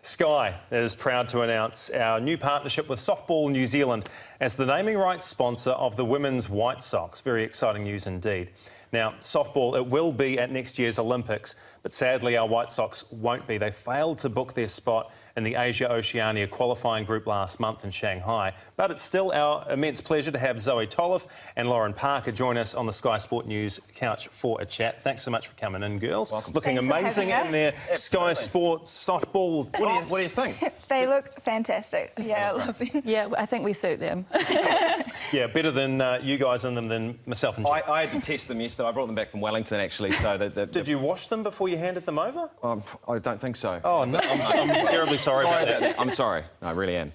Sky is proud to announce our new partnership with Softball New Zealand as the naming rights sponsor of the Women's White Sox. Very exciting news indeed. Now, softball, it will be at next year's Olympics, but sadly our White Sox won't be. They failed to book their spot in the Asia-Oceania qualifying group last month in Shanghai. But it's still our immense pleasure to have Zoe Tolliff and Lauren Parker join us on the Sky Sport News couch for a chat. Thanks so much for coming in, girls. Welcome. Looking Thanks amazing in their Sky Sports softball tops. What do you think? They look fantastic. Yeah, I love them. Yeah, I think we suit them. Yeah, better than you guys in them than myself and Jeff. I had to test them yesterday. I brought them back from Wellington, actually. So Did you wash them before you handed them over? I don't think so. Oh, no, I'm terribly sorry about that. I'm sorry. No, I really am.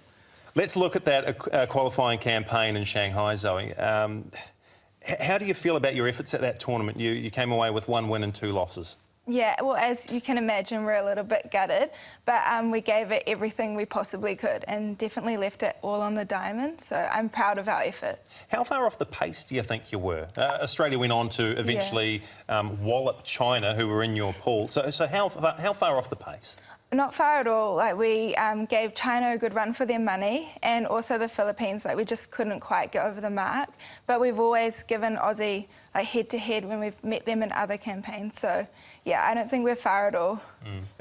Let's look at that qualifying campaign in Shanghai, Zoe. How do you feel about your efforts at that tournament? You came away with 1 win and 2 losses. Yeah, well, as you can imagine, we're a little bit gutted, but we gave it everything we possibly could and definitely left it all on the diamond, so I'm proud of our efforts. How far off the pace do you think you were? Australia went on to eventually wallop China, who were in your pool. So how far off the pace? Not far at all. Like, we gave China a good run for their money, and also the Philippines. Like, we just couldn't quite get over the mark. But we've always given Aussie head-to-head when we've met them in other campaigns. So, yeah, I don't think we're far at all.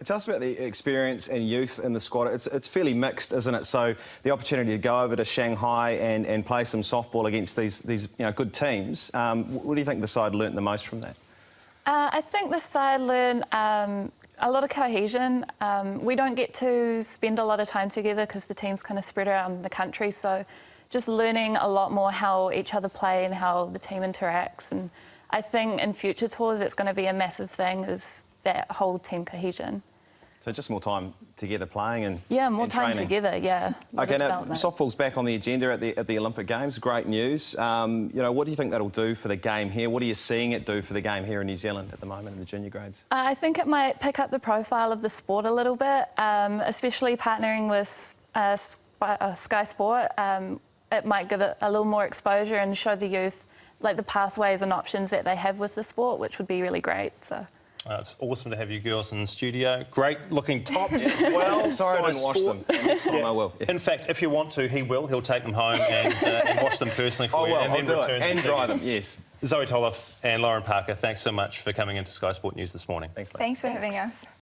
Tell us about the experience and youth in the squad. It's fairly mixed, isn't it? So the opportunity to go over to Shanghai and play some softball against these good teams. What do you think the side learnt the most from that? I think the side learned a lot of cohesion. We don't get to spend a lot of time together because the team's kind of spread around the country, so just learning a lot more how each other play and how the team interacts. And I think in future tours it's going to be a massive thing, is that whole team cohesion. So just more time together playing and more time training. together, yeah. OK, now softball's back on the agenda at the Olympic Games. Great news. What do you think that'll do for the game here? What are you seeing it do for the game here in New Zealand at the moment in the junior grades? I think it might pick up the profile of the sport a little bit, especially partnering with Sky Sport. It might give it a little more exposure and show the youth like the pathways and options that they have with the sport, which would be really great. So. It's awesome to have you girls in the studio. Great looking tops as well. Sorry I didn't wash them. Next time I will. Yeah. In fact, if you want to, he will. He'll take them home and wash them personally for you and then return them. And dry them, yes. Zoe Tolliff and Lauren Parker, thanks so much for coming into Sky Sport News this morning. Thanks, Thanks for having us.